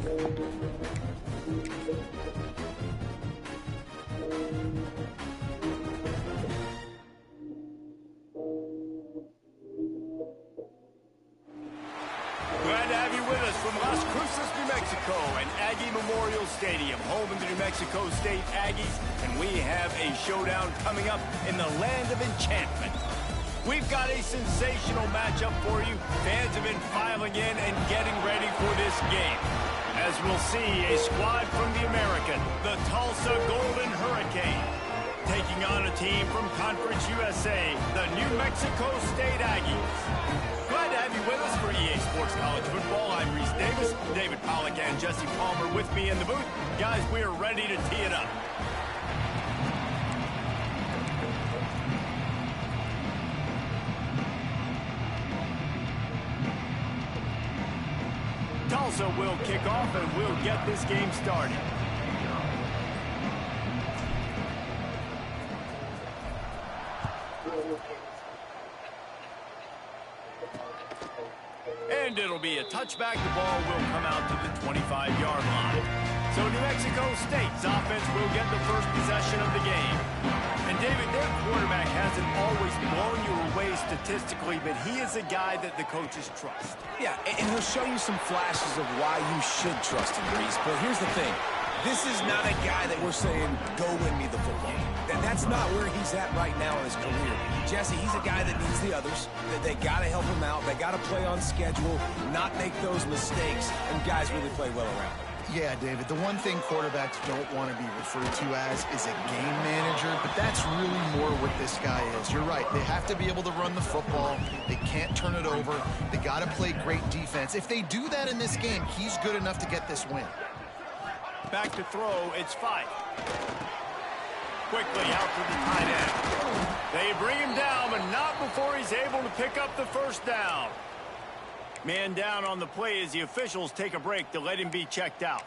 Glad to have you with us from Las Cruces, New Mexico, and Aggie Memorial Stadium, home of the New Mexico State Aggies, and we have a showdown coming up in the land of enchantment. We've got a sensational matchup for you. Fans have been filing in and getting ready for this game. As we'll see, a squad from the American, the Tulsa Golden Hurricane, taking on a team from Conference USA, the New Mexico State Aggies. Glad to have you with us for EA Sports College Football. I'm Reese Davis, David Pollack and Jesse Palmer with me in the booth. Guys, we are ready to tee it up. Tulsa will kick off and we'll get this game started. And it'll be a touchback. The ball will come out to the 25-yard line. So New Mexico State's offense will get the first possession of the game. And David, their quarterback hasn't always blown you away statistically, but he is a guy that the coaches trust. Yeah, and he'll show you some flashes of why you should trust him, Reese. But here's the thing. This is not a guy that we're saying, go win me the football game. That's not where he's at right now in his career. Jesse, he's a guy that needs the others. They got to help him out. They got to play on schedule, not make those mistakes, and guys really play well around him. Yeah, David, the one thing quarterbacks don't want to be referred to as is a game manager, but that's really more what this guy is. You're right. They have to be able to run the football. They can't turn it over. They got to play great defense. If they do that in this game, he's good enough to get this win. Back to throw, it's Fife. Quickly out to the tight end. They bring him down, but not before he's able to pick up the first down. Man down on the play as the officials take a break to let him be checked out.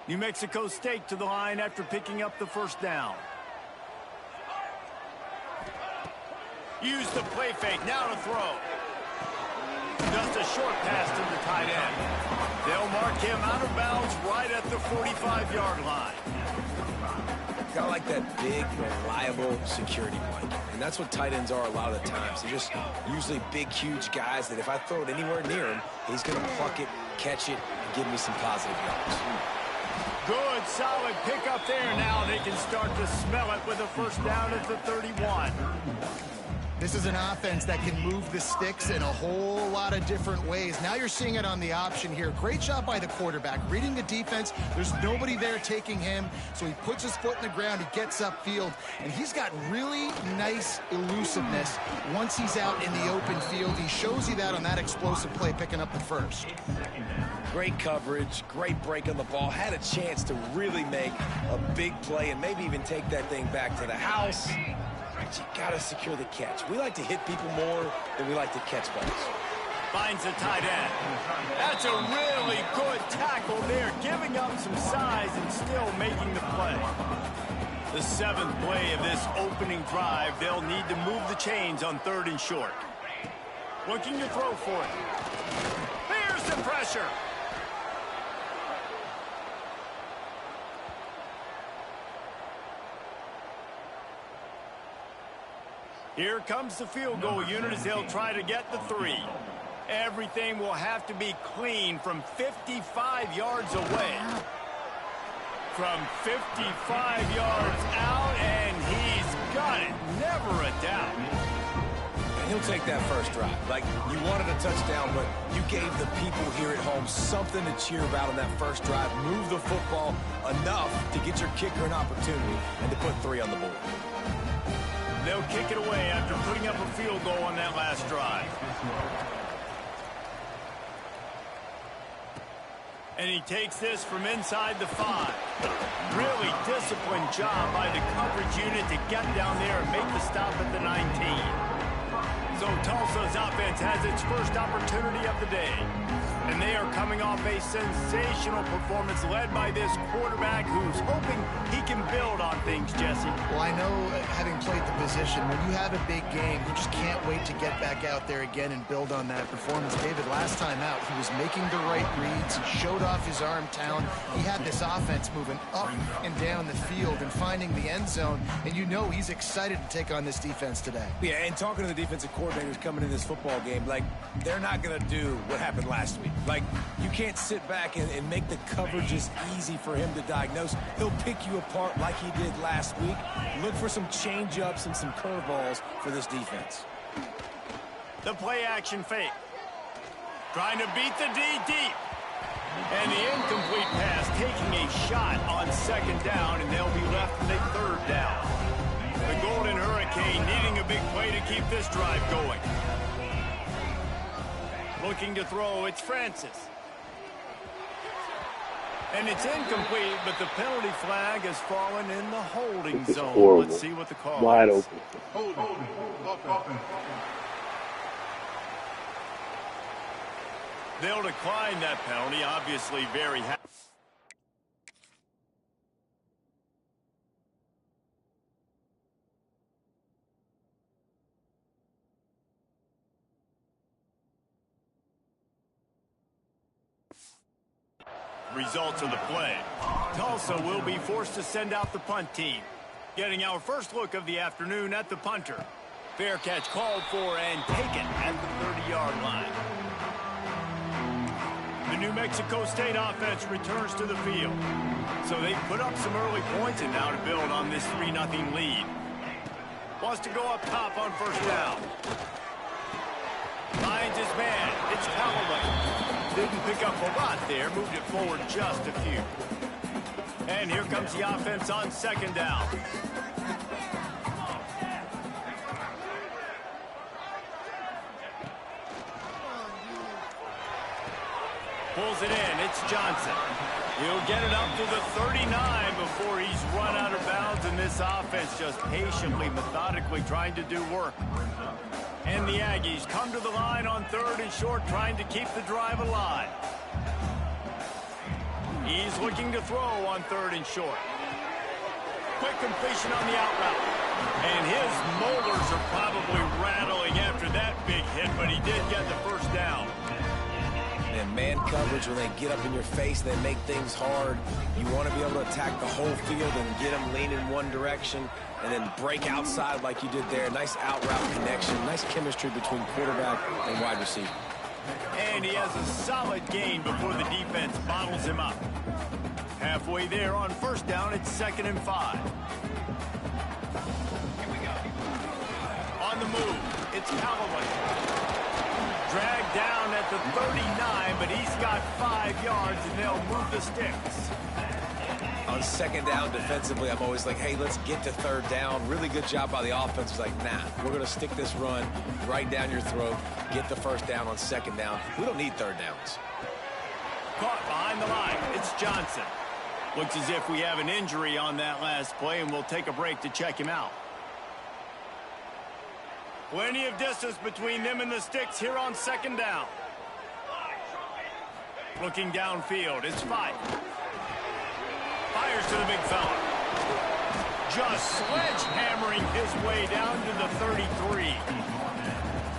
New Mexico State to the line after picking up the first down. Use the play fake, now to throw. Just a short pass to the tight end. They'll mark him out of bounds right at the 45-yard line. Kind of like that big, reliable security blanket. And that's what tight ends are a lot of the times. They're just usually big, huge guys that if I throw it anywhere near him, he's going to pluck it, catch it, and give me some positive yards. Good, solid pickup there. Now they can start to smell it with a first down at the 31. This is an offense that can move the sticks in a whole lot of different ways. Now you're seeing it on the option here. Great job by the quarterback. Reading the defense, there's nobody there taking him, so he puts his foot in the ground, he gets upfield, and he's got really nice elusiveness once he's out in the open field. He shows you that on that explosive play, picking up the first. Great coverage, great break on the ball. Had a chance to really make a big play and maybe even take that thing back to the house. But you got to secure the catch. We like to hit people more than we like to catch balls. Finds the tight end. That's a really good tackle there, giving up some size and still making the play. The seventh play of this opening drive, they'll need to move the chains on 3rd and short. Looking to throw for it. There's the pressure. Here comes the field goal unit as they'll try to get the 3. Everything will have to be clean from 55 yards away. From 55 yards out, and he's got it. Never a doubt. And he'll take that first drive. Like, you wanted a touchdown, but you gave the people here at home something to cheer about on that first drive. Move the football enough to get your kicker an opportunity and to put 3 on the board. They'll kick it away after putting up a field goal on that last drive. And he takes this from inside the 5. Really disciplined job by the coverage unit to get down there and make the stop at the 19. So Tulsa's offense has its first opportunity of the day. And they are coming off a sensational performance led by this quarterback who's hoping he can build on things, Jesse. Well, I know, having played the position, when you have a big game, you just can't wait to get back out there again and build on that performance. David, last time out, he was making the right reads. He showed off his arm talent. He had this offense moving up and down the field and finding the end zone, and you know he's excited to take on this defense today. Yeah, and talking to the defensive coordinators coming in this football game, like, they're not going to do what happened last week. Like, you can't sit back and make the coverages easy for him to diagnose. He'll pick you apart like he did last week. Look for some change-ups and some curveballs for this defense. The play action fake. Trying to beat the D deep. And the incomplete pass taking a shot on second down, and they'll be left with a third down. The Golden Hurricane needing a big play to keep this drive going. Looking to throw, it's Francis. And it's incomplete, but the penalty flag has fallen in the holding zone. Horrible. Let's see what the call Wide is. open. They'll decline that penalty, obviously very happy. Results of the play. Tulsa will be forced to send out the punt team. Getting our first look of the afternoon at the punter. Fair catch called for and taken at the 30-yard line. The New Mexico State offense returns to the field. So they put up some early points and now to build on this 3-0 lead. Wants to go up top on first down. Finds his man. It's Callaway. Didn't pick up a lot there. Moved it forward just a few. And here comes the offense on second down. Pulls it in. It's Johnson. He'll get it up to the 39 before he's run out of bounds, and this offense just patiently, methodically trying to do work. And the Aggies come to the line on third and short, trying to keep the drive alive. He's looking to throw on third and short. Quick completion on the out route. And his molars are probably rattling after that big hit, but he did get the first down. And man coverage, when they get up in your face, they make things hard. You want to be able to attack the whole field and get them leaning one direction and then break outside like you did there. Nice out route connection, nice chemistry between quarterback and wide receiver. And he has a solid gain before the defense bottles him up. Halfway there on first down, it's 2nd and 5. Here we go. On the move, it's Callaway. Dragged down at the 39, but he's got 5 yards, and they'll move the sticks. On second down defensively, I'm always like, hey, let's get to third down. Really good job by the offense. It's like, nah, we're going to stick this run right down your throat, get the first down on second down. We don't need third downs. Caught behind the line. It's Johnson. Looks as if we have an injury on that last play, and we'll take a break to check him out. Plenty of distance between them and the sticks here on second down. Looking downfield, it's Fife. Fires to the big fella. Just sledgehammering his way down to the 33.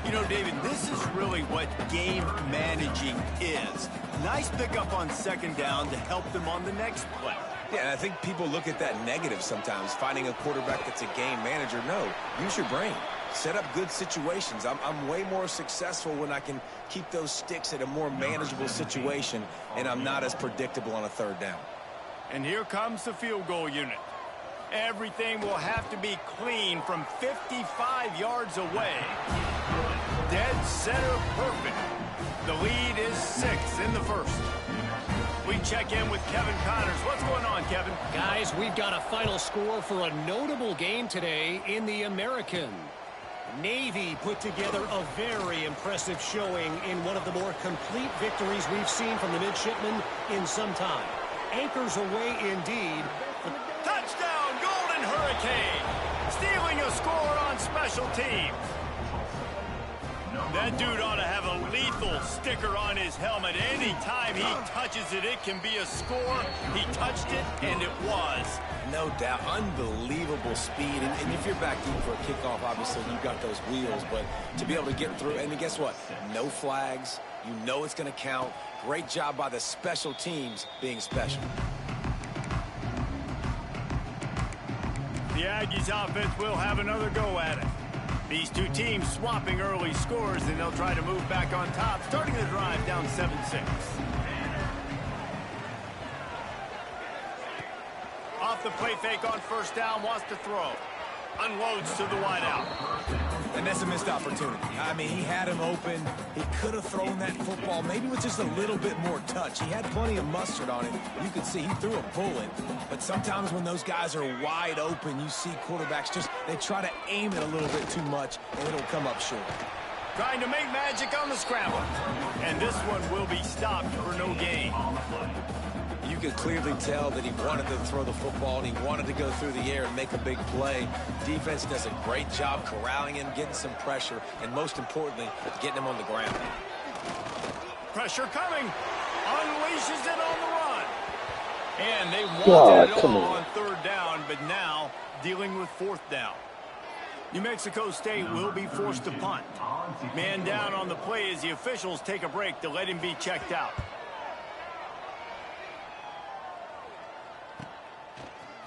You know, David, this is really what game managing is. Nice pickup on second down to help them on the next play. Yeah, and I think people look at that negative sometimes, finding a quarterback that's a game manager. No, use your brain. Set up good situations. I'm way more successful when I can keep those sticks at a more manageable situation, and I'm not as predictable on a third down. And here comes the field goal unit. Everything will have to be clean from 55 yards away. Dead center perfect. The lead is 6 in the first. We check in with Kevin Connors. What's going on, Kevin? Guys, we've got a final score for a notable game today in the American. Navy put together a very impressive showing in one of the more complete victories we've seen from the midshipmen in some time. Anchors away indeed. Touchdown, Golden Hurricane! Stealing a score on special teams. That dude ought to have a lethal sticker on his helmet. Anytime he touches it, it can be a score. He touched it, and it was. No doubt. Unbelievable speed. And if you're back deep for a kickoff, obviously you've got those wheels. But to be able to get through, and guess what? No flags. You know it's going to count. Great job by the special teams being special. The Aggies offense will have another go at it. These two teams swapping early scores, and they'll try to move back on top, starting the drive down 7-6. Off the play fake on first down, wants to throw. Unloads to the wideout. And that's a missed opportunity. I mean, he had him open. He could have thrown that football maybe with just a little bit more touch. He had plenty of mustard on it. You could see he threw a bullet. But sometimes when those guys are wide open, you see quarterbacks they try to aim it a little bit too much, and it'll come up short. Trying to make magic on the scramble. And this one will be stopped for no gain. You could clearly tell that he wanted to throw the football and he wanted to go through the air and make a big play. Defense does a great job corralling him, getting some pressure, and most importantly, getting him on the ground. Pressure coming. Unleashes it on the run. And they wanted it all on third down, but now dealing with fourth down. New Mexico State will be forced to punt. Man down on the play as the officials take a break to let him be checked out.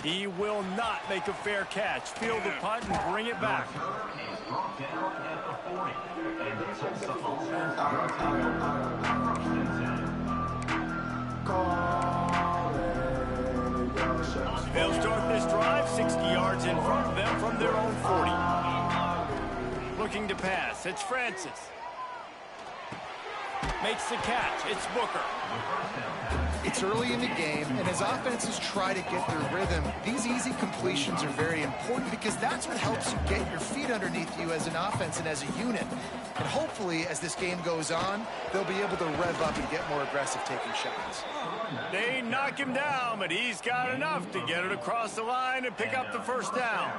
He will not make a fair catch. Field the punt and bring it back. They'll start this drive 60 yards in front of them from their own 40. Looking to pass. It's Francis. Makes the catch. It's Booker. It's early in the game, and as offenses try to get their rhythm, these easy completions are very important because that's what helps you get your feet underneath you as an offense and as a unit. And hopefully, as this game goes on, they'll be able to rev up and get more aggressive taking shots. They knock him down, but he's got enough to get it across the line and pick up the first down.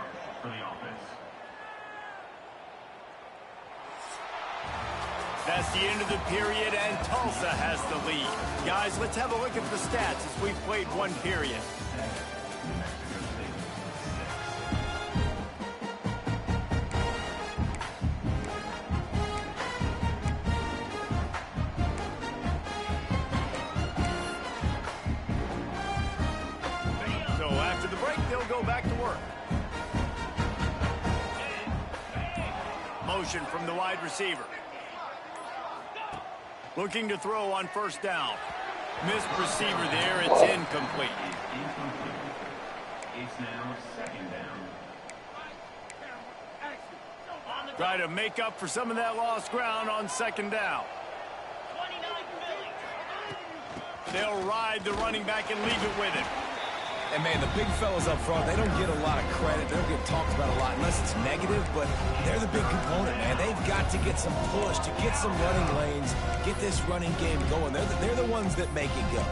That's the end of the period, and Tulsa has the lead. Guys, let's have a look at the stats as we've played one period. So after the break, they'll go back to work. Motion from the wide receiver. Looking to throw on first down. Missed receiver there. It's incomplete. It's now second down. Try to make up for some of that lost ground on second down. They'll ride the running back and leave it with him. And, man, the big fellas up front, they don't get a lot of credit. They don't get talked about a lot unless it's negative, but they're the big component, man. They've got to get some push, to get some running lanes, get this running game going. They're the ones that make it go.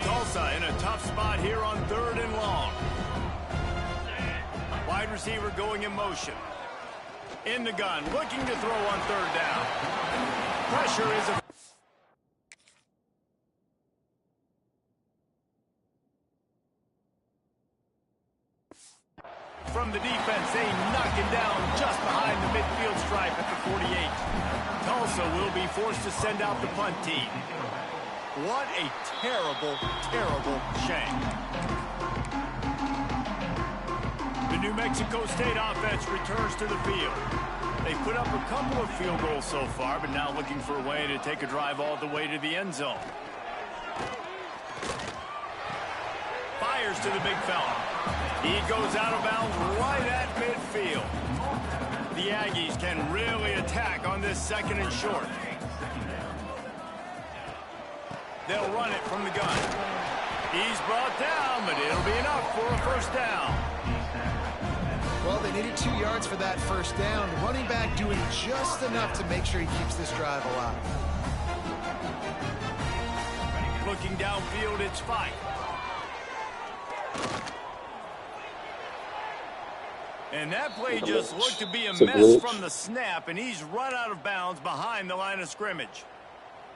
Tulsa in a tough spot here on third and long. Wide receiver going in motion. In the gun, looking to throw on third down. Pressure is a... From the defense, they knock him down just behind the midfield stripe at the 48. Tulsa will be forced to send out the punt team. What a terrible, terrible shame. The New Mexico State offense returns to the field. They put up a couple of field goals so far, but now looking for a way to take a drive all the way to the end zone. Fires to the big fella. He goes out of bounds right at midfield. The Aggies can really attack on this second and short. They'll run it from the gun. He's brought down, but it'll be enough for a first down. Well, they needed 2 yards for that first down. The running back doing just enough to make sure he keeps this drive alive. looking downfield. It's 5. And that play just looked to be a mess from the snap, and he's run out of bounds behind the line of scrimmage.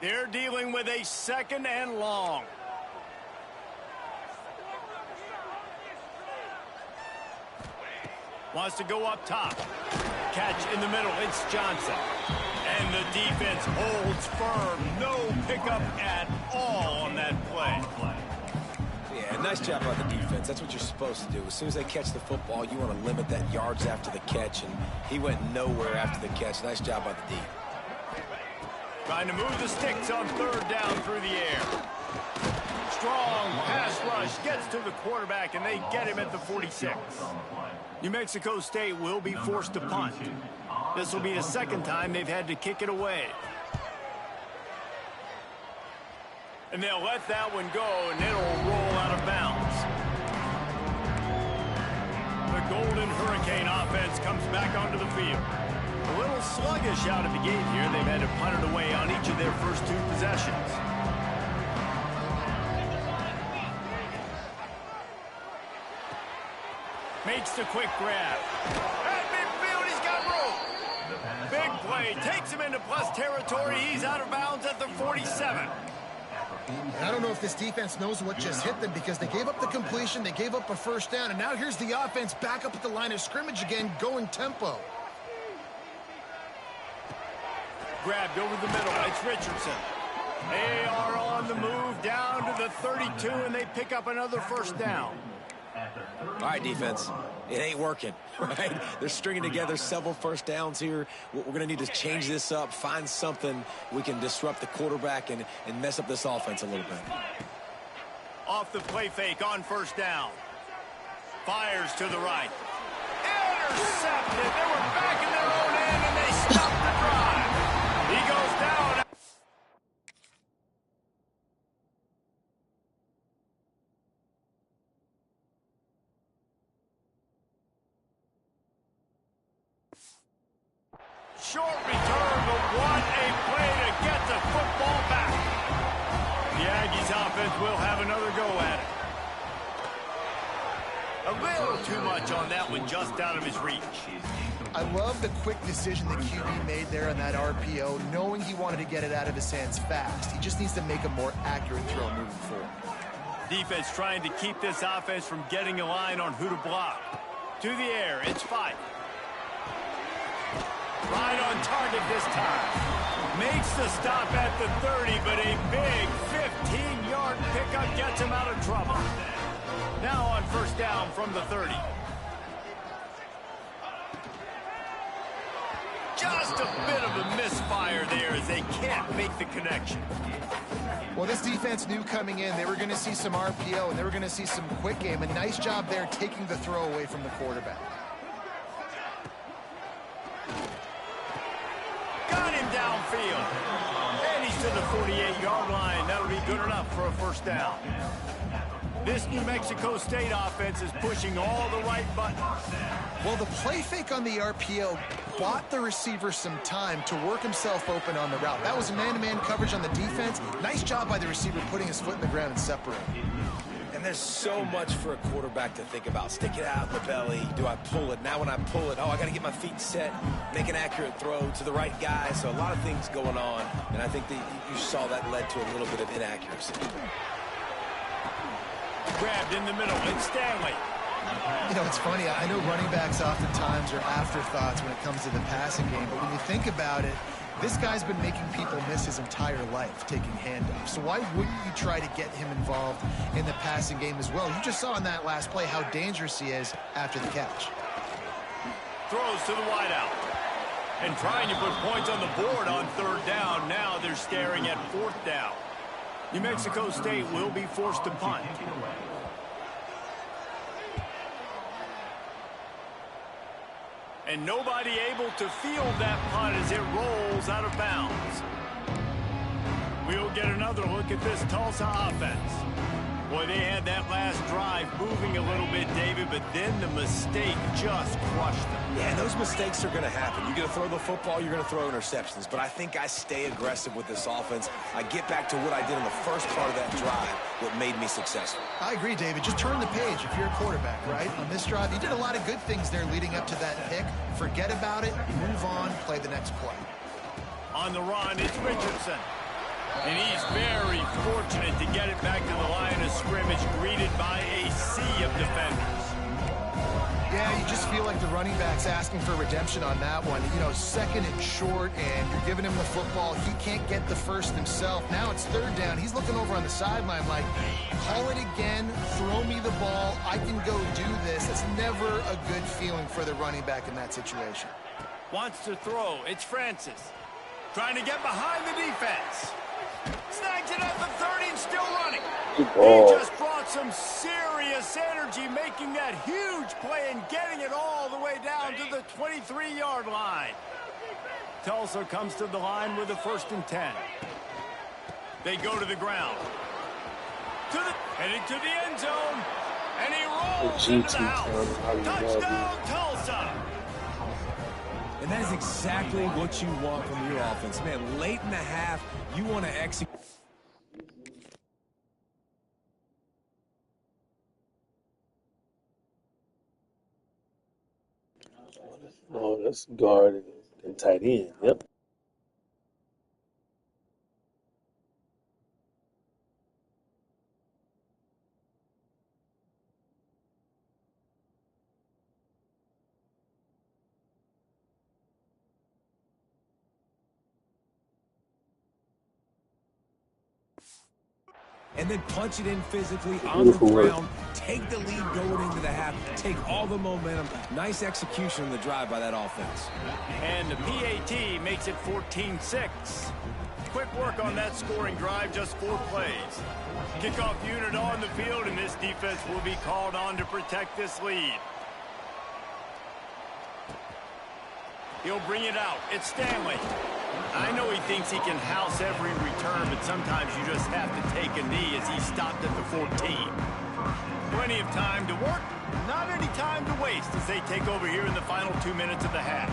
They're dealing with a 2nd and long. Wants to go up top. Catch in the middle. It's Johnson. And the defense holds firm. No pickup at all on that play. Yeah, nice job by the defense. That's what you're supposed to do. As soon as they catch the football, you want to limit that yards after the catch, and he went nowhere after the catch. Nice job by the D. Trying to move the sticks on 3rd down through the air. Strong pass rush gets to the quarterback, and they get him at the 46. New Mexico State will be forced to punt. This will be the 2nd time they've had to kick it away. And they'll let that one go, and it'll roll out of bounds. The Golden Hurricane offense comes back onto the field. A little sluggish out of the gate here. They've had to punt it away on each of their first 2 possessions. Makes the quick grab. At midfield, he's got room. Big play. Takes him into plus territory. He's out of bounds at the 47. I don't know if this defense knows what just hit them, because they gave up the completion, they gave up a 1st down, and now here's the offense back up at the line of scrimmage again, going tempo. Grabbed over the middle. It's Richardson. They are on the move down to the 32, and they pick up another 1st down. All right, defense. It ain't working, right? They're stringing together several 1st downs here. We're going to need to change this up, find something we can disrupt the quarterback and mess up this offense a little bit. Off the play fake on 1st down. Fires to the right. Intercepted. They were back in their own end, and they stopped the drive. He goes down. Short return, but what a play to get the football back. The Aggies offense will have another go at it. A little too much on that one, just out of his reach. I love the quick decision that QB made there on that RPO, knowing he wanted to get it out of his hands fast. He just needs to make a more accurate throw moving forward. Defense trying to keep this offense from getting a line on who to block. To the air, it's 5. Right on target this time. Makes the stop at the 30, but a big 15-yard pickup gets him out of trouble. Now on 1st down from the 30. Just a bit of a misfire there as they can't make the connection. Well, this defense knew coming in they were going to see some RPO and they were going to see some quick game. A nice job there taking the throw away from the quarterback. Got him downfield. And he's to the 48-yard line. That'll be good enough for a 1st down. This New Mexico State offense is pushing all the right buttons. Well, the play fake on the RPO bought the receiver some time to work himself open on the route. That was man-to-man coverage on the defense. Nice job by the receiver putting his foot in the ground and separating. And there's so much for a quarterback to think about. Stick it out in the belly. Do I pull it? Now when I pull it, I got to get my feet set, make an accurate throw to the right guy. So a lot of things going on, and I think that you saw that led to a little bit of inaccuracy. Grabbed in the middle. It's Stanley. You know, it's funny. I know running backs oftentimes are afterthoughts when it comes to the passing game, but when you think about it, this guy's been making people miss his entire life taking handoffs. So why wouldn't you try to get him involved in the passing game as well? You just saw in that last play how dangerous he is after the catch. Throws to the wideout. And trying to put points on the board on 3rd down. Now they're staring at 4th down. New Mexico State will be forced to punt. And nobody able to field that punt as it rolls out of bounds. We'll get another look at this Tulsa offense. Boy, they had that last drive moving a little bit, David, but then the mistake just crushed them. Yeah, and those mistakes are going to happen. You're going to throw the football, you're going to throw interceptions. But I think I stay aggressive with this offense. I get back to what I did in the first part of that drive, what made me successful. I agree, David. Just turn the page if you're a quarterback, right? On this drive, you did a lot of good things there leading up to that pick. Forget about it, move on, play the next play. On the run, it's Richardson. And he's very fortunate to get it back to the line of scrimmage, greeted by a sea of defenders. Yeah, you just feel like the running back's asking for redemption on that one. You know, second and short, and you're giving him the football. He can't get the first himself. Now it's third down. He's looking over on the sideline like, call it again, throw me the ball, I can go do this. It's never a good feeling for the running back in that situation. Wants to throw. It's Francis. Trying to get behind the defense. Snags it at the 30 and still running. He just brought some serious energy, making that huge play and getting it all the way down to the 23-yard line. Tulsa comes to the line with a 1st and 10. They go to the ground. Heading to the end zone. And he rolls into the house. Touchdown, Tulsa. And that is exactly what you want from your offense. Man, late in the half, you want to execute. Oh, that's guard and tight end. Yep. And then punch it in physically on the ground. Take the lead going into the half. Take all the momentum. Nice execution on the drive by that offense. And the PAT makes it 14-6. Quick work on that scoring drive, just 4 plays. Kickoff unit on the field, and this defense will be called on to protect this lead. He'll bring it out. It's Stanley. I know he thinks he can house every return, but sometimes you just have to take a knee as he stopped at the 14. Plenty of time to work, not any time to waste as they take over here in the final 2 minutes of the half.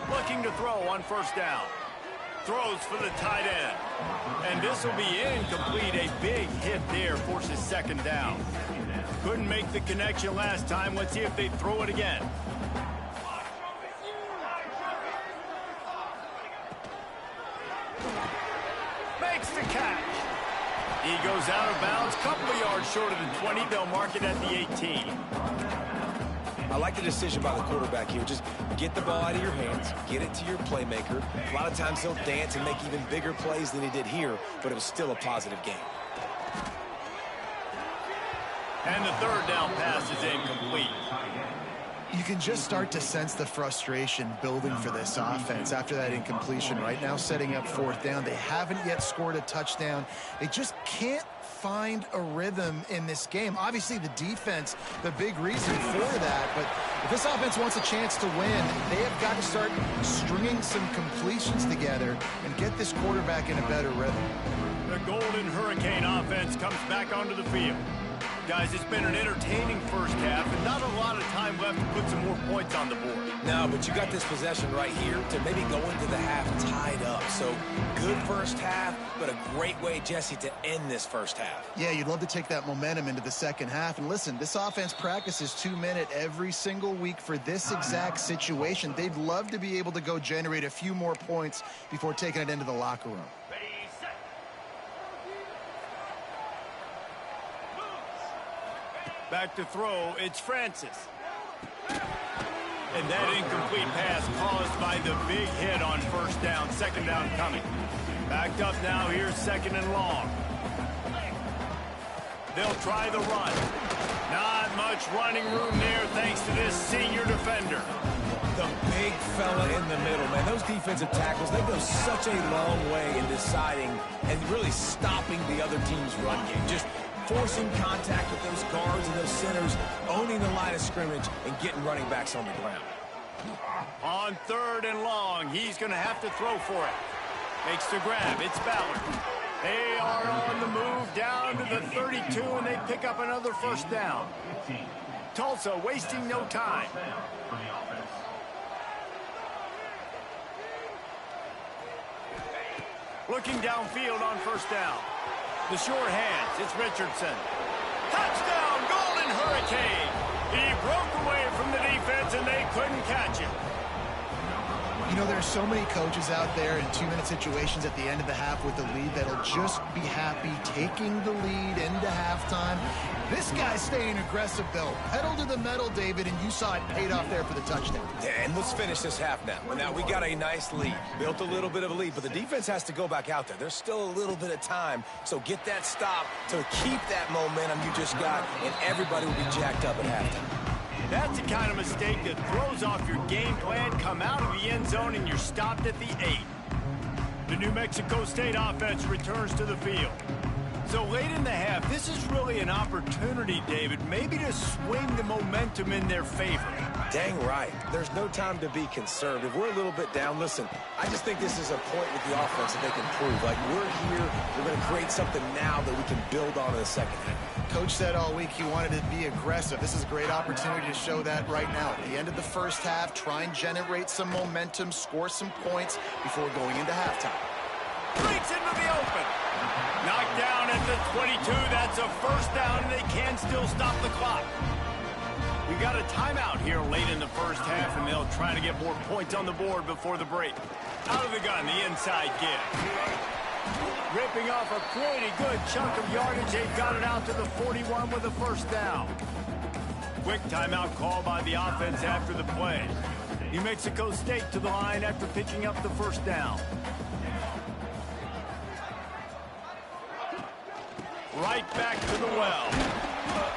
Looking to throw on 1st down. Throws for the tight end. And this will be incomplete. A big hit there forces 2nd down. Couldn't make the connection last time. Let's see if they throw it again. Makes the catch. He goes out of bounds, couple of yards short of the 20. They'll mark it at the 18. I like the decision by the quarterback here. Just get the ball out of your hands, get it to your playmaker. A lot of times he'll dance and make even bigger plays than he did here, but it was still a positive game. And the 3rd down pass is incomplete. You can just start to sense the frustration building for this offense after that incompletion. Right now, setting up 4th down. They haven't yet scored a touchdown. They just can't find a rhythm in this game. Obviously, the defense, the big reason for that. But if this offense wants a chance to win, they have got to start stringing some completions together and get this quarterback in a better rhythm. The Golden Hurricane offense comes back onto the field. Guys, it's been an entertaining first half and not a lot of time left to put some more points on the board. No, but you got this possession right here to maybe go into the half tied up. So good first half, but a great way, Jesse, to end this first half. Yeah, you'd love to take that momentum into the 2nd half. And listen, this offense practices 2-minute every single week for this exact situation. They'd love to be able to go generate a few more points before taking it into the locker room. Back to throw, it's Francis. And that incomplete pass caused by the big hit on 1st down, 2nd down coming. Backed up now, here's 2nd and long. They'll try the run. Not much running room there thanks to this senior defender. The big fella in the middle, man. Those defensive tackles, they go such a long way in deciding and really stopping the other team's run game. Just forcing contact with those guards and those centers, owning the line of scrimmage, and getting running backs on the ground. On 3rd and long, he's going to have to throw for it. Makes the grab. It's Ballard. They are on the move down to the 32, and they pick up another first down. Tulsa wasting no time. Looking downfield on first down. The short hands, it's Richardson. Touchdown, Golden Hurricane. He broke away from the defense, and they couldn't catch him. You know, there's so many coaches out there in two-minute situations at the end of the half with the lead that'll just be happy taking the lead into halftime. This guy's staying aggressive, though. Pedal to the metal, David, and you saw it paid off there for the touchdown. Yeah, and let's finish this half now. Now, we got a nice lead. Built a little bit of a lead, but the defense has to go back out there. There's still a little bit of time, so get that stop to keep that momentum you just got, and everybody will be jacked up at halftime. That's the kind of mistake that throws off your game plan. Come out of the end zone and you're stopped at the 8. The New Mexico State offense returns to the field. So late in the half, this is really an opportunity, David, maybe to swing the momentum in their favor. Dang right. There's no time to be conservative. We're a little bit down. Listen, I just think this is a point with the offense that they can prove. Like, we're here, we're going to create something now that we can build on in the second half. Coach said all week he wanted to be aggressive. This is a great opportunity to show that right now. At the end of the first half, try and generate some momentum, score some points before going into halftime. Breaks into the open. Knocked down at the 22. That's a first down, and they can still stop the clock. We got a timeout here late in the first half, and they'll try to get more points on the board before the break. Out of the gun, the inside give. Ripping off a pretty good chunk of yardage. They've got it out to the 41 with a first down. Quick timeout call by the offense after the play. New Mexico State to the line after picking up the first down. Right back to the well.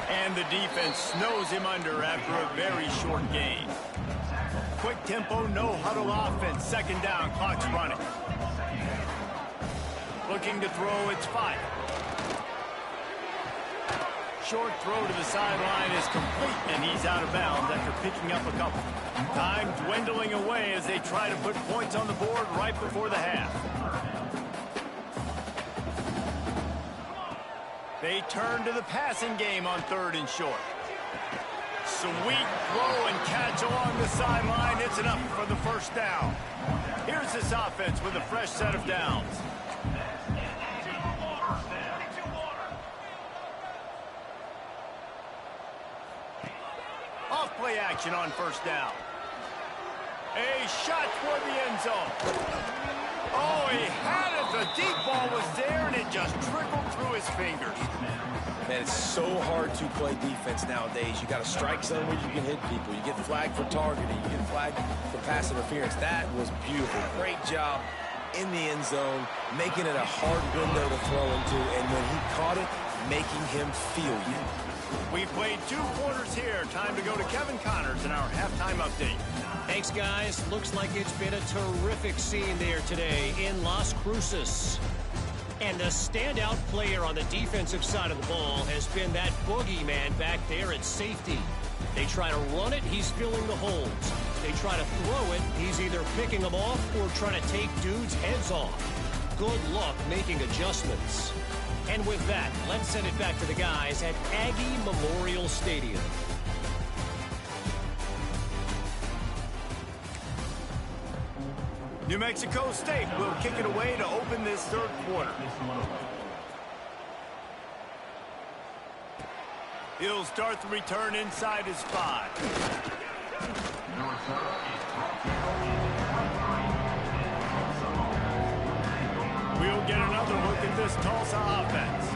And the defense snows him under after a very short gain. Quick tempo, no huddle offense. Second down, clock's running. Looking to throw, it's 5. Short throw to the sideline is complete, and he's out of bounds after picking up a couple. Time dwindling away as they try to put points on the board right before the half. They turn to the passing game on 3rd and short. Sweet throw and catch along the sideline. It's enough for the first down. Here's this offense with a fresh set of downs. Off-play action on first down. A shot toward the end zone. Oh, he had it. The deep ball was there, and it just trickled through his fingers. Man, it's so hard to play defense nowadays. You got a strike zone where you can hit people. You get flagged for targeting. You get flagged for pass interference. That was beautiful. Great job in the end zone, making it a hard window to throw into, and when he caught it, making him feel you. We've played 2 quarters here. Time to go to Kevin Connors in our halftime update. Thanks, guys. Looks like it's been a terrific scene there today in Las Cruces. And the standout player on the defensive side of the ball has been that boogeyman back there at safety. They try to run it, he's filling the holes. They try to throw it, he's either picking them off or trying to take dudes' heads off. Good luck making adjustments. And with that, let's send it back to the guys at Aggie Memorial Stadium. New Mexico State will kick it away to open this 3rd quarter. He'll start the return inside his 5. We'll get another look at this Tulsa offense.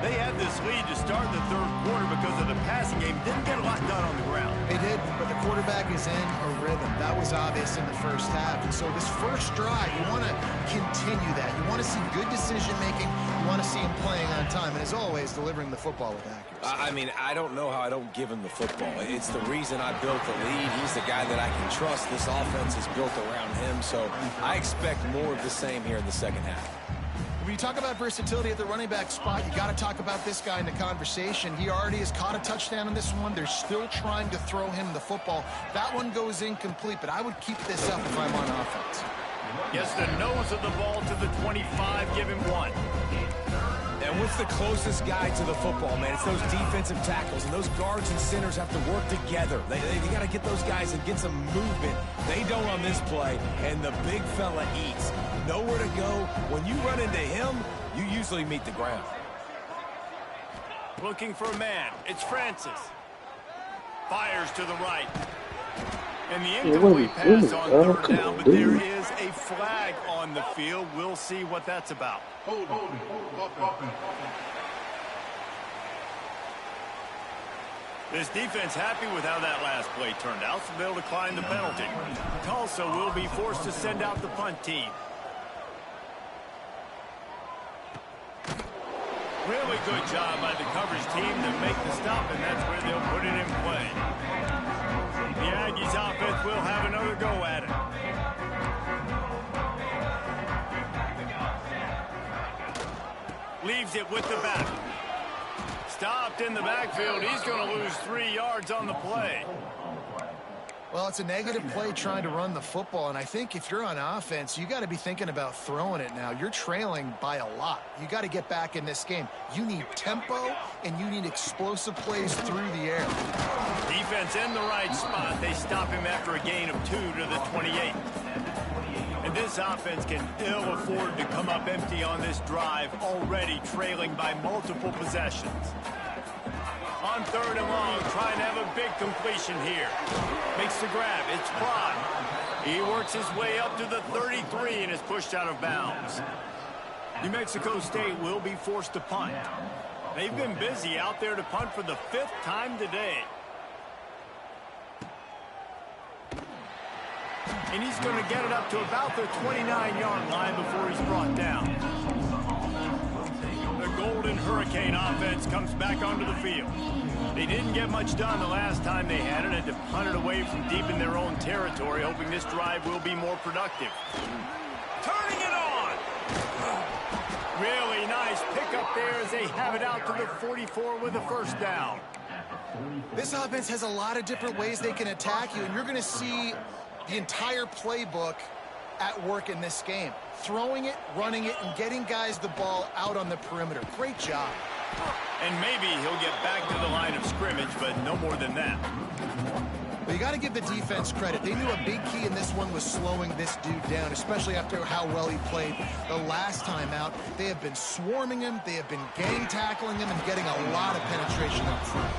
They had this lead to start the 3rd quarter because of the passing game. Didn't get a lot done on the ground. They did, but the quarterback is in a rhythm. That was obvious in the first half. And so this first drive, you want to continue that. You want to see good decision-making. You want to see him playing on time. And as always, delivering the football with accuracy. I mean, I don't know how I don't give him the football. It's the reason I built the lead. He's the guy that I can trust. This offense is built around him. So I expect more of the same here in the second half. When you talk about versatility at the running back spot, you got to talk about this guy in the conversation. He already has caught a touchdown in this one. They're still trying to throw him the football. That one goes incomplete, but I would keep this up if I'm on offense. Gets the nose of the ball to the 25, give him 1. And what's the closest guy to the football, man? It's those defensive tackles, and those guards and centers have to work together. They got to get those guys and get some movement. They don't on this play, and the big fella eats. Nowhere to go. When you run into him, you usually meet the ground. Looking for a man. It's Francis. Fires to the right. And the incomplete pass on third down, but there is a flag on the field. We'll see what that's about. This defense happy with how that last play turned out, so they'll decline the penalty. Tulsa will be forced to send out the punt team. Really good job by the coverage team to make the stop, and that's where they'll put it in play. The Aggies offense will have another go at it. Leaves it with the back. Stopped in the backfield. He's going to lose 3 yards on the play. Well, it's a negative play trying to run the football, and I think if you're on offense, you got to be thinking about throwing it now. You're trailing by a lot. You got to get back in this game. You need tempo, and you need explosive plays through the air. Defense in the right spot. They stop him after a gain of 2 to the 28. And this offense can ill afford to come up empty on this drive, already trailing by multiple possessions. On third and long, trying to have a big completion here. Makes the grab. It's Prod. He works his way up to the 33 and is pushed out of bounds. New Mexico State will be forced to punt. They've been busy out there to punt for the 5th time today. And he's going to get it up to about the 29-yard line before he's brought down. The Golden Hurricane offense comes back onto the field. They didn't get much done the last time they had it, and to punt it away from deep in their own territory, hoping this drive will be more productive. Turning it on! Really nice pickup there as they have it out to the 44 with a first down. This offense has a lot of different ways they can attack you, and you're going to see the entire playbook at work in this game. Throwing it, running it, and getting guys the ball out on the perimeter. Great job. And maybe he'll get back to the line of scrimmage, but no more than that. But you got to give the defense credit. They knew a big key in this one was slowing this dude down, especially after how well he played the last time out. They have been swarming him. They have been gang tackling him and getting a lot of penetration up front.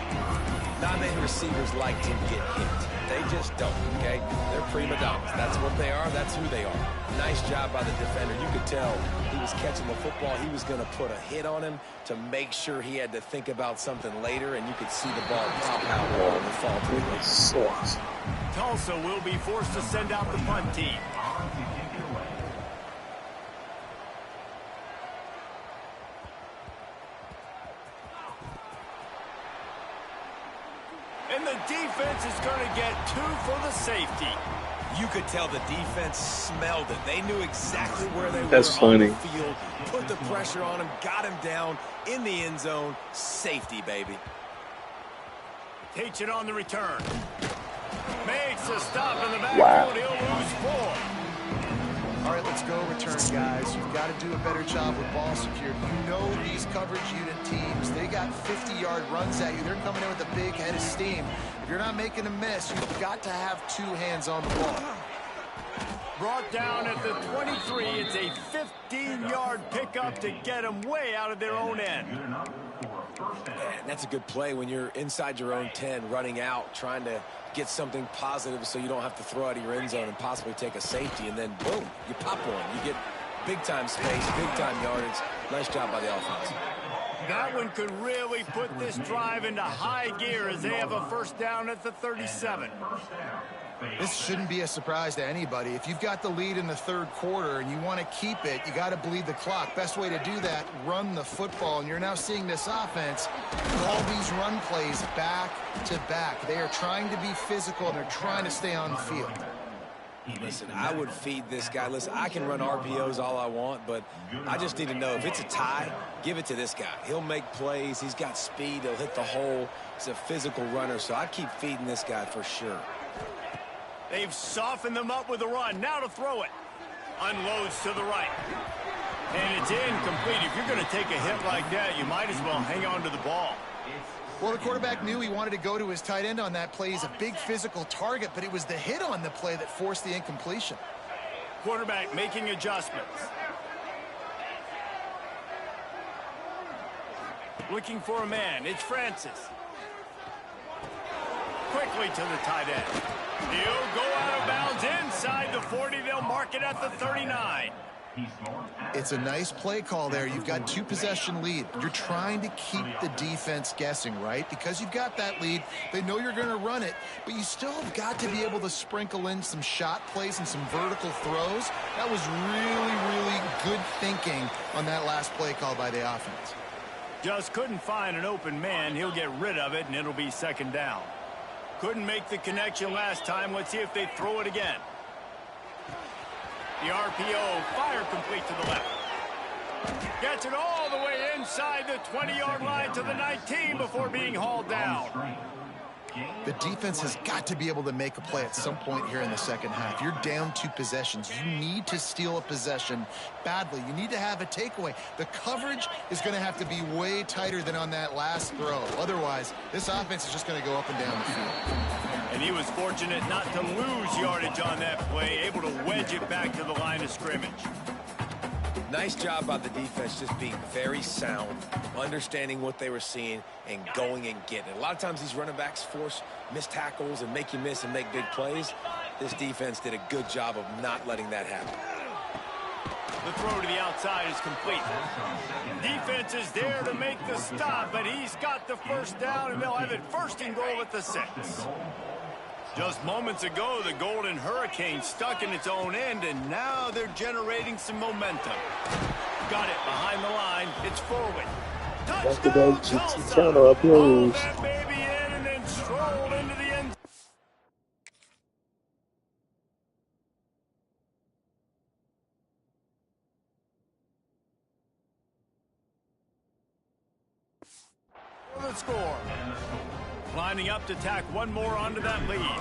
Not many receivers like to get hit. They just don't, okay? They're prima donnas. That's what they are. That's who they are. Nice job by the defender. You could tell he was catching the football. He was going to put a hit on him to make sure he had to think about something later, and you could see the ball pop out and fall to the Tulsa will be forced to send out the punt team. And the defense is going to get 2 for the safety. You could tell the defense smelled it. They knew exactly where they That's were funny. on the field, put the pressure on him, got him down in the end zone. Safety, baby. Takes it on the return. Makes a stop in the backfield. He'll lose 4. All right, let's go return, guys. You've got to do a better job with ball security. You know these coverage unit teams, they got 50-yard runs at you. They're coming in with a big head of steam. If you're not making a miss, you've got to have 2 hands on the ball. Brought down at the 23. It's a 15-yard pickup to get them way out of their own end. And that's a good play when you're inside your own 10, running out, trying to get something positive so you don't have to throw out of your end zone and possibly take a safety, and then boom, you pop one. You get big-time space, big-time yardage. Nice job by the offense. That one could really put this drive into high gear as they have a first down at the 37. This shouldn't be a surprise to anybody. If you've got the lead in the 3rd quarter and you want to keep it, you got to bleed the clock. Best way to do that, run the football. And you're now seeing this offense call these run plays back to back. They are trying to be physical, and they're trying to stay on the field. Listen, I would feed this guy. Listen, I can run RPOs all I want, but I just need to know if it's a tie, give it to this guy. He'll make plays. He's got speed. He'll hit the hole. He's a physical runner, so I'd keep feeding this guy for sure. They've softened them up with a run. Now to throw it. Unloads to the right. And it's incomplete. If you're going to take a hit like that, you might as well hang on to the ball. Well, the quarterback knew he wanted to go to his tight end on that play. He's a big physical target, but it was the hit on the play that forced the incompletion. Quarterback making adjustments. Looking for a man. It's Francis. Quickly to the tight end. He'll go out of bounds inside the 40. They'll mark it at the 39. It's a nice play call there. You've got 2-possession lead. You're trying to keep the defense guessing, right? Because you've got that lead. They know you're going to run it, but you still have got to be able to sprinkle in some shot plays and some vertical throws. That was really, really good thinking on that last play call by the offense. Just couldn't find an open man. He'll get rid of it, and it'll be second down. Couldn't make the connection last time. Let's see if they throw it again. The RPO, fire complete to the left. Gets it all the way inside the 20-yard line to the 19 before being hauled down. The defense has got to be able to make a play at some point here in the second half. You're down 2 possessions. You need to steal a possession badly. You need to have a takeaway. The coverage is going to have to be way tighter than on that last throw. Otherwise, this offense is just going to go up and down the field. And he was fortunate not to lose yardage on that play, able to wedge it back to the line of scrimmage. Nice job by the defense, just being very sound, understanding what they were seeing, and going and getting it. A lot of times these running backs force missed tackles and make you miss and make big plays. This defense did a good job of not letting that happen. The throw to the outside is complete. Defense is there to make the stop, but he's got the first down, and they'll have it first and goal at the 6. Just moments ago, the Golden Hurricane stuck in its own end, and now they're generating some momentum. Got it behind the line. It's forward. Touchdown, Tulsa! Rolled that baby in and then strolled into the end. The score. Lining up to tack one more onto that lead.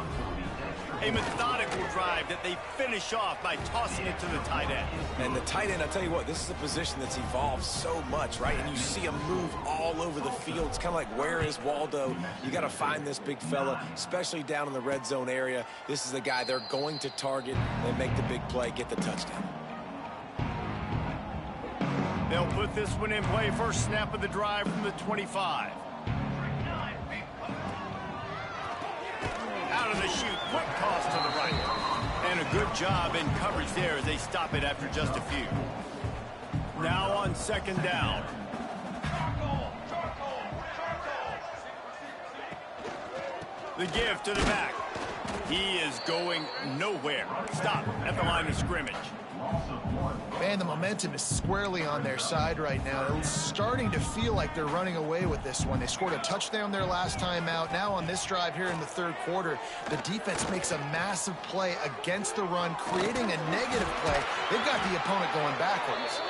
A methodical drive that they finish off by tossing it to the tight end. And the tight end, I'll tell you what, this is a position that's evolved so much, right? And you see him move all over the field. It's kind of like, where is Waldo? You got to find this big fella, especially down in the red zone area. This is the guy they're going to target. They make the big play, get the touchdown. They'll put this one in play. First snap of the drive from the 25. Out of the chute, quick toss to the right. And a good job in coverage there as they stop it after just a few. Now on second down. The give to the back. He is going nowhere. Stop at the line of scrimmage. Man, the momentum is squarely on their side right now. It's starting to feel like they're running away with this one. They scored a touchdown their last time out. Now on this drive here in the third quarter, the defense makes a massive play against the run, creating a negative play. They've got the opponent going backwards.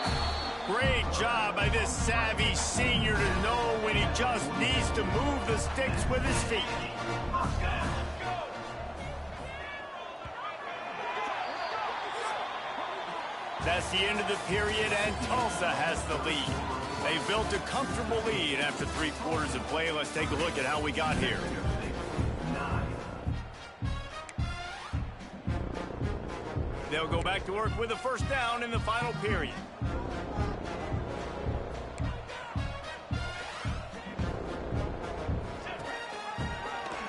Great job by this savvy senior to know when he just needs to move the sticks with his feet. That's the end of the period, and Tulsa has the lead. They've built a comfortable lead after 3 quarters of play. Let's take a look at how we got here. They'll go back to work with a first down in the final period.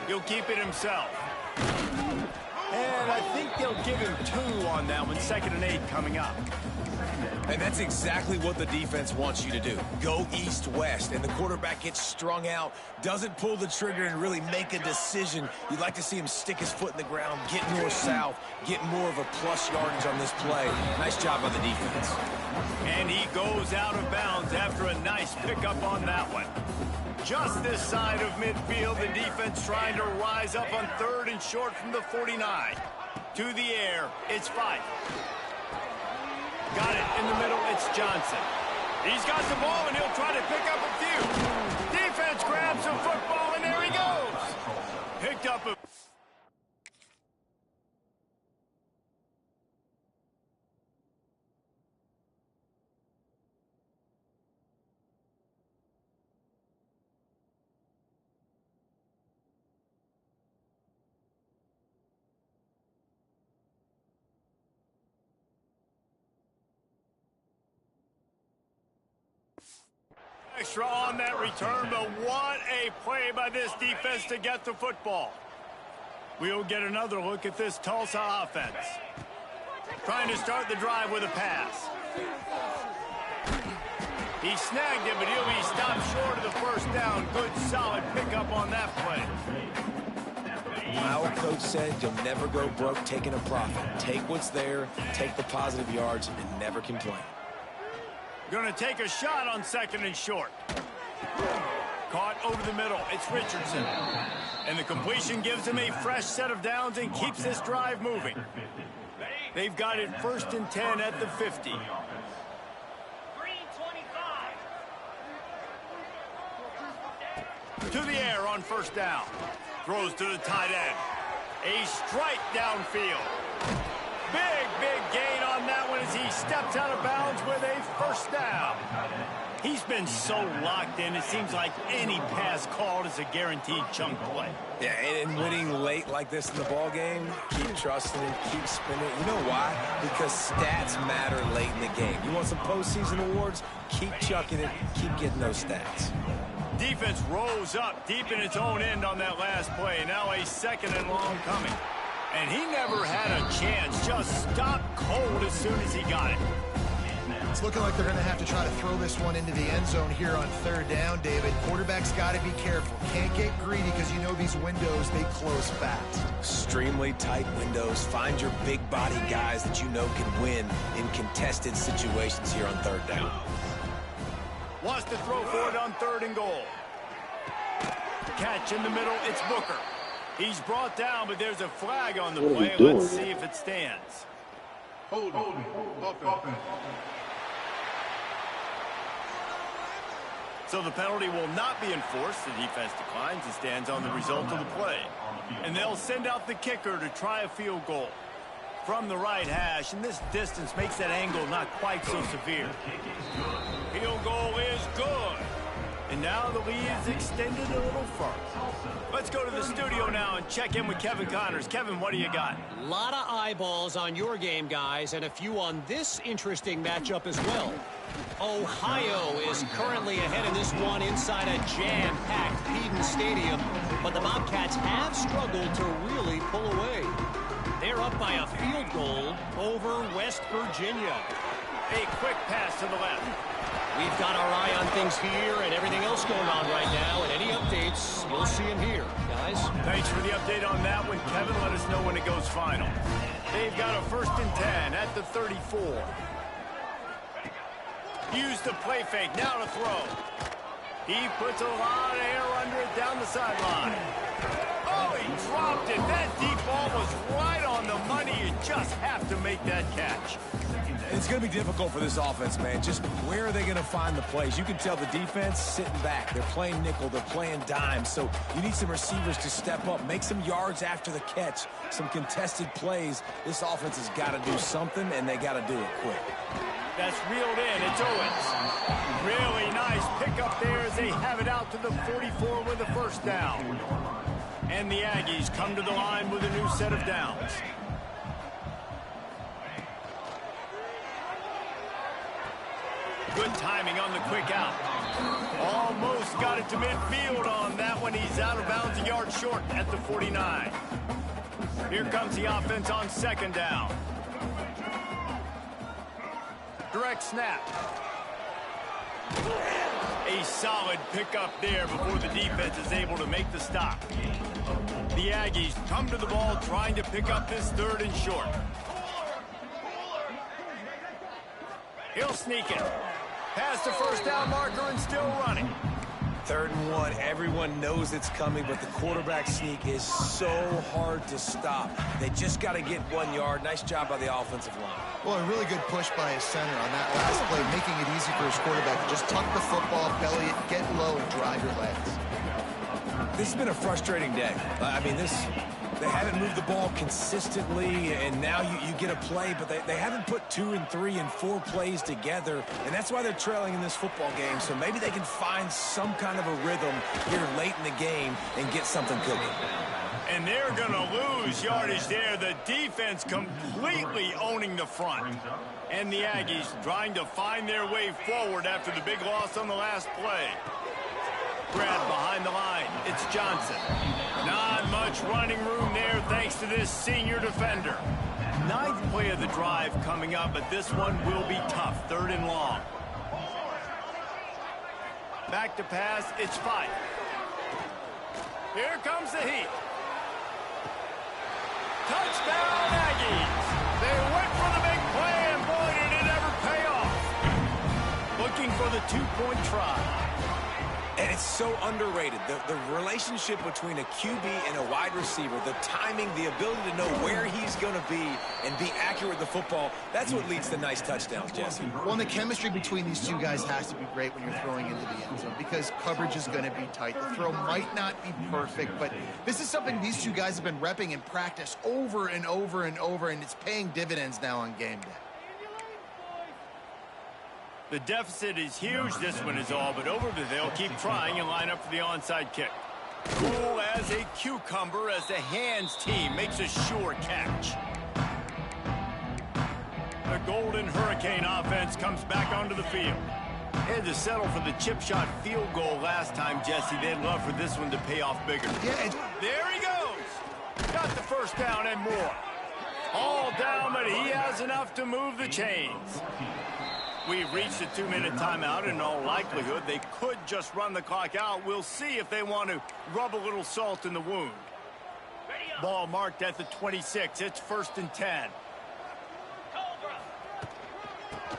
He'll keep it himself. And I think they'll give him 2 on that one. 2nd and 8 coming up. And that's exactly what the defense wants you to do. Go east-west, and the quarterback gets strung out, doesn't pull the trigger and really make a decision. You'd like to see him stick his foot in the ground, get north-south, get more of a plus yardage on this play. Nice job by the defense. And he goes out of bounds after a nice pickup on that one. Just this side of midfield, the defense trying to rise up on 3rd and short from the 49. To the air, it's 5. Got it in the middle, it's Johnson. He's got the ball, and he'll try to pick up a few. Defense grabs the football, and there he goes. Picked up a... Extra on that return, but what a play by this defense to get the football. We'll get another look at this Tulsa offense. Trying to start the drive with a pass. He snagged it, but he'll be stopped short of the first down. Good, solid pickup on that play. My old coach said you'll never go broke taking a profit. Take what's there, take the positive yards, and never complain. Going to take a shot on 2nd and short. Caught over the middle. It's Richardson. And the completion gives him a fresh set of downs and keeps this drive moving. They've got it 1st and 10 at the 50. To the air on 1st down. Throws to the tight end. A strike downfield. Big gain on that one as he steps out of bounds with a 1st down. He's been so locked in, it seems like any pass called is a guaranteed chunk play. Yeah, and winning late like this in the ball game, keep trusting it, keep spinning. You know why? Because stats matter late in the game. You want some postseason awards? Keep chucking it, keep getting those stats. Defense rolls up deep in its own end on that last play. Now a 2nd and long coming. And he never had a chance. Just stopped cold as soon as he got it. It's looking like they're going to have to try to throw this one into the end zone here on 3rd down, David. Quarterback's got to be careful. Can't get greedy because you know these windows, they close fast. Extremely tight windows. Find your big body guys that you know can win in contested situations here on 3rd down. Wants to throw for it on 3rd and goal. Catch in the middle, it's Booker. He's brought down, but there's a flag on the play. Let's see if it stands. Hold offense. So the penalty will not be enforced. The defense declines and stands on the result of the play. And they'll send out the kicker to try a field goal from the right hash, and this distance makes that angle not quite so severe. Field goal is good. And now the lead is extended a little further. Let's go to the studio now and check in with Kevin Connors. Kevin, what do you got? A lot of eyeballs on your game, guys, and a few on this interesting matchup as well. Ohio is currently ahead in this one inside a jam-packed Eden Stadium, but the Bobcats have struggled to really pull away. They're up by a field goal over West Virginia. A quick pass to the left. We've got our eye on things here and everything else going on right now, and any updates, you'll see them here, guys. Thanks for the update on that one, Kevin. Let us know when it goes final. They've got a 1st and 10 at the 34. Use the play fake, now to throw. He puts a lot of air under it down the sideline. Oh, he dropped it. That deep ball was right on the money. You just have to make that catch. It's going to be difficult for this offense, man. Just where are they going to find the plays? You can tell the defense sitting back. They're playing nickel. They're playing dime. So you need some receivers to step up, make some yards after the catch, some contested plays. This offense has got to do something, and they got to do it quick. That's reeled in. It's Owens. Really nice pickup there as they have it out to the 44 with a 1st down. And the Aggies come to the line with a new set of downs. Good timing on the quick out. Almost got it to midfield on that one. He's out of bounds a yard short at the 49. Here comes the offense on 2nd down. Direct snap. A solid pickup there before the defense is able to make the stop. The Aggies come to the ball trying to pick up this 3rd and short. He'll sneak it. Past the 1st down marker and still running. 3rd and 1, everyone knows it's coming, but the quarterback sneak is so hard to stop. They just got to get 1 yard. Nice job by the offensive line. Well, a really good push by his center on that last play, making it easy for his quarterback to just tuck the football, belly it, get low, and drive your legs. This has been a frustrating day. I mean, They haven't moved the ball consistently, and now you get a play, but they haven't put 2 and 3 and 4 plays together, and that's why they're trailing in this football game. So maybe they can find some kind of a rhythm here late in the game and get something cooking. And they're going to lose yardage there. The defense completely owning the front. And the Aggies trying to find their way forward after the big loss on the last play. Grab behind the line. It's Johnson. Not much running room there thanks to this senior defender. 9th play of the drive coming up, but this one will be tough. 3rd and long. Back to pass. It's Fife. Here comes the heat. Touchdown, Aggies. They went for the big play, and boy, did it ever pay off. Looking for the 2-point try. And it's so underrated. The relationship between a QB and a wide receiver, the timing, the ability to know where he's going to be and be accurate with the football, that's what leads to nice touchdowns, Jesse. Well, and the chemistry between these two guys has to be great when you're throwing into the end zone because coverage is going to be tight. The throw might not be perfect, but this is something these two guys have been repping in practice over and over and over, and it's paying dividends now on game day. The deficit is huge. This one is all but over, but they'll keep trying and line up for the onside kick. Cool as a cucumber as the hands team makes a sure catch. The Golden Hurricane offense comes back onto the field. Had to settle for the chip shot field goal last time, Jesse. They'd love for this one to pay off bigger. Yeah, there he goes. Got the first down and more. All down, but he has enough to move the chains. We've reached a 2-minute timeout, and in all likelihood, they could just run the clock out. We'll see if they want to rub a little salt in the wound. Ball marked at the 26. It's 1st and 10.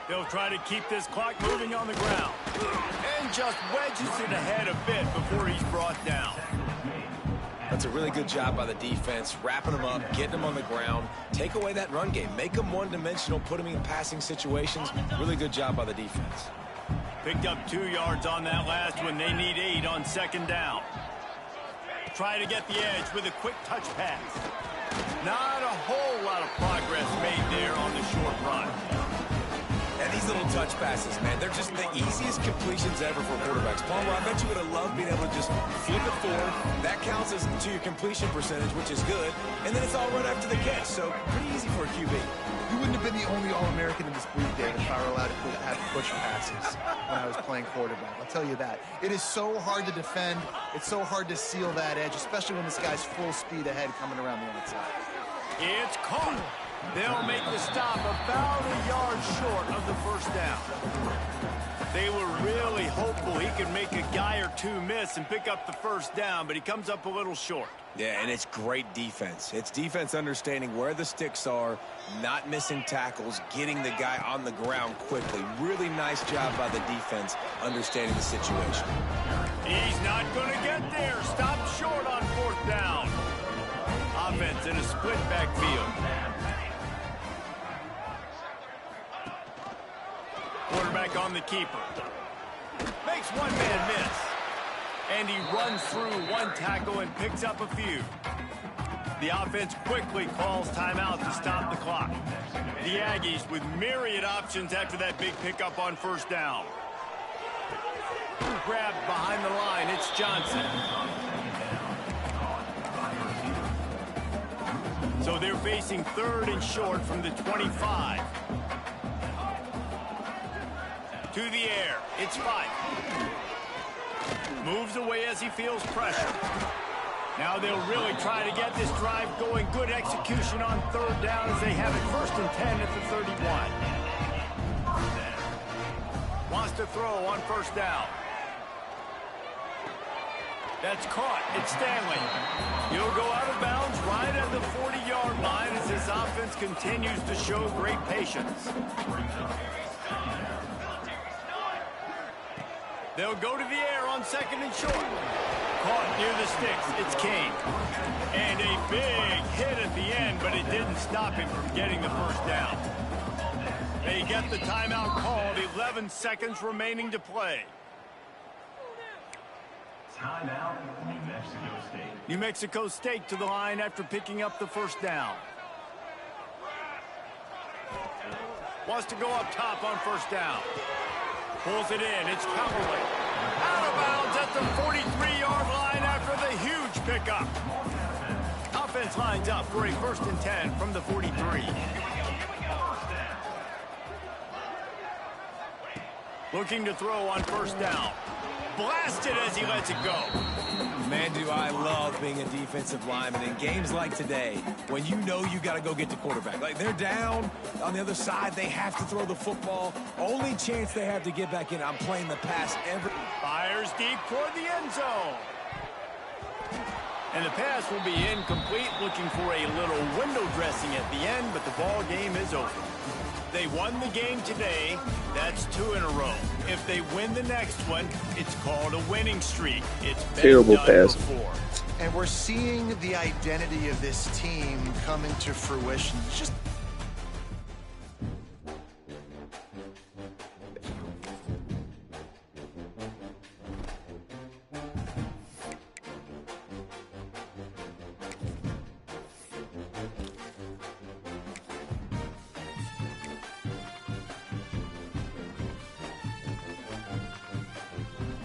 They'll try to keep this clock moving on the ground. And just wedges it ahead a bit before he's brought down. That's a really good job by the defense, wrapping them up, getting them on the ground, take away that run game, make them one-dimensional, put them in passing situations. Really good job by the defense. Picked up 2 yards on that last one. They need 8 on 2nd down. Try to get the edge with a quick touch pass. Not a whole lot of progress made there on the short run. And these little touch passes, man, they're just the easiest completions ever for quarterbacks. Palmer, I bet you would have loved being able to just flip it forward. That counts as to your completion percentage, which is good. And then it's all right after the catch, so pretty easy for a QB. You wouldn't have been the only All-American in this group, David, if I were allowed to have push passes when I was playing quarterback. I'll tell you that. It is so hard to defend. It's so hard to seal that edge, especially when this guy's full speed ahead coming around the outside. It's caught. They'll make the stop about a yard short of the first down. They were really hopeful he could make a guy or two miss and pick up the first down, but he comes up a little short. Yeah, and it's great defense. It's defense understanding where the sticks are, not missing tackles, getting the guy on the ground quickly. Really nice job by the defense understanding the situation. He's not going to get there. Stop short on 4th down. Offense in a split backfield. Quarterback on the keeper. Makes one man miss. And he runs through one tackle and picks up a few. The offense quickly calls timeout to stop the clock. The Aggies with myriad options after that big pickup on 1st down. Grabbed behind the line. It's Johnson. So they're facing 3rd and short from the 25. To the air. It's Fife. Moves away as he feels pressure. Now they'll really try to get this drive going. Good execution on 3rd down as they have it 1st and 10 at the 31. Wants to throw on 1st down. That's caught. It's Stanley. He'll go out of bounds right at the 40-yard line as this offense continues to show great patience. They'll go to the air on 2nd and short. Caught near the sticks. It's Kane. And a big hit at the end, but it didn't stop him from getting the first down. They get the timeout called. 11 seconds remaining to play. Timeout, New Mexico State. New Mexico State to the line after picking up the first down. Wants to go up top on first down. Pulls it in. It's Cowboy. Out of bounds at the 43-yard line after the huge pickup. Offense lines up for a 1st and 10 from the 43. Looking to throw on first down. Blasted as he lets it go. Man, do I love being a defensive lineman in games like today when you know you got to go get the quarterback. Like, they're down on the other side. They have to throw the football. Only chance they have to get back in. I'm playing the pass every... Fires deep toward the end zone. And the pass will be incomplete, looking for a little window dressing at the end, but the ball game is over. They won the game today. That's 2 in a row. If they win the next one, it's called a winning streak. It's been terrible done pass. Before. And we're seeing the identity of this team come into fruition. Just